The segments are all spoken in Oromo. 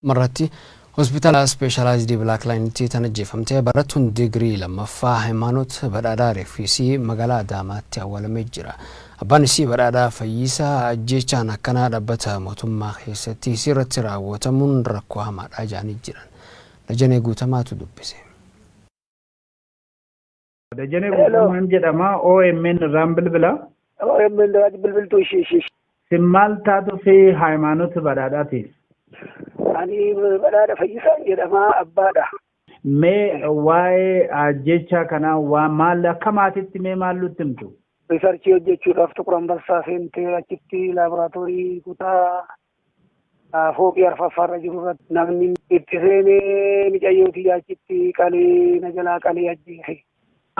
مرتي hospitala specialized black line tanajjifamtee barattuun degree lammaffaa Haymaanot Badhaadhaa Reeffisii magaalaa Adaamaatti awwaalamee jira. Abbaan isii Badhaadhaa Fayyisaa ajjeechaan akkanaa dhaabbata mootummaa keessatti sirriitti raawwatamuun rakkoo hamaadha jedhanii jiran. Dajanee Guutamaatu dubbise. Dajanee Guutamaan jedhama OMN irraan bilbila. OMN irraan bilbiltuu ishee. Simmaal taatu fi Haymaanot Badhaadhaati. Ani Badhaadhaa Fayyisaa jedhama abbaadha. Mee waa'ee ajjeechaa kana waan maal akkamaatitti mee maal nutti himtu? Riisarchii hojjechuudhaaf Tuqur Ambassaa seentee achitti laaboraatoorii kutaa fooqii arfaffaarra jiru irratti namni itti seenee micayyootii achitti qalee na jalaa qalee ajjeese.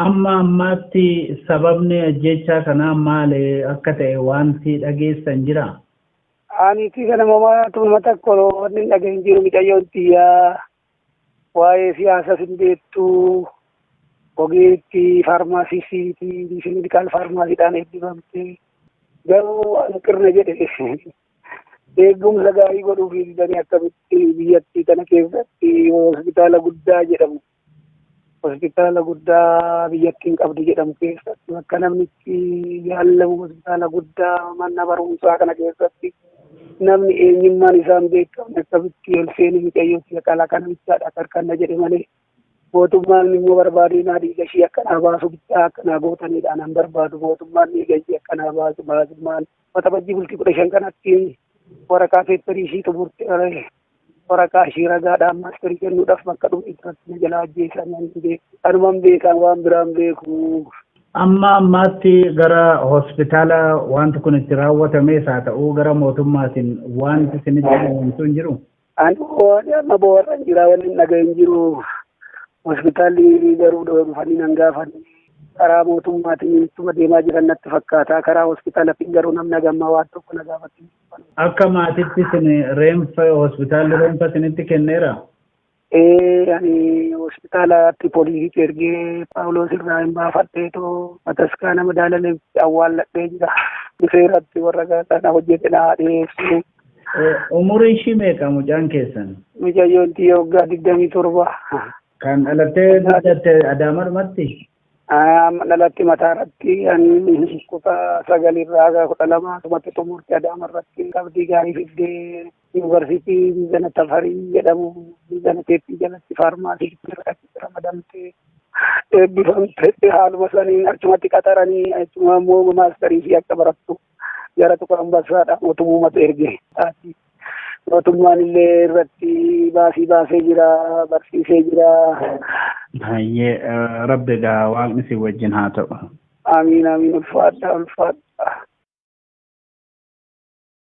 Amma ammaatti sababni ajjeechaa kanaa maal akka ta'e wanti dhageessan jira? Ani tii kana mama takko wanni dhageen jiru micayyoon tiyyaa waa'ee siyaasa sin beektu ogeetti faarmaasiisiitii medikaal faarmaasiidhaan eebbifamte garuu hanqirna jedhe eegumsa gaarii godhuuf didanii akkamitti biyyattii kana keessatti hospitaala guddaa jedhamu hospitaala guddaa biyyattiin qabdu jedhamu keessatti bakka namni itti yaallamu hospitaala guddaa mana barumsaa kana keessatti namni eenyummaan isaan beekamu akkamitti ol seenii micayyootii qalaa kana bichaadha karkanna jedhe malee mootummaan immoo barbaadee naa dhiiga ishii akkanaa baasu bichaa akkanaa gootanidha nan barbaadu mootummaan dhiiga ishii akkanaa baasu baasummaan waxabajjii bultii 15 kanatti waraqaa peepparii ishii xumurte waraqaa ishii ragaadhaan maasterii kennuudhaaf bakka dhufu irratti na jalaa ajjeesan anuman beekan waan biraan beeku. Amma ammaatti gara hospitaala wanti kun itti raawwatames haa ta'uu gara mootummaatiin wanti isinitti himamtu hin jiru? Amma boorran jira waliin dhagahin jiru. Hospitaalli garuu dhufanii nan gaafan karaa mootummaatiin ittuma deemaa jiran natti fakkaata. Karaa hospitaalatiin garuu namni gammaa waan tokko na gaafatti. Akka maatitti hospitaalli reenfa isinitti kenneera? Ani hospitaalaatti poolisii ergee Paawuloos irraa hin baafadheetoo mataskaana madaalaan awwaalladhee jira. Seeratti warra kana hojjete naa dhiyeessu. Umurii ishii meeqa mucaan keessan? Mucayyoon tiyya waggaa 27. Kan dhalattee Adaamarumatti? Dhalatti mataarratti ani kutaa 9 irraa 12 tumatti xumurte Adaamarratti qabdii gaarii fiddee yuunivarsiitii Biizana Tafarii jedhamu Biizana Teeppii jalatti faarmaasii irratti ramadamtee eebbifamte haaluma saniin achumatti qaxaranii achuma immoo maasterii ishii akka barattu gara Tuqur Ambassaadhaan mootummaatu erge. Mootummaan illee irratti baasee jira barsiisee jira. Baay'ee rabbi gaa waaqni si wajjin haa ta'u. Amiin ulfaadha.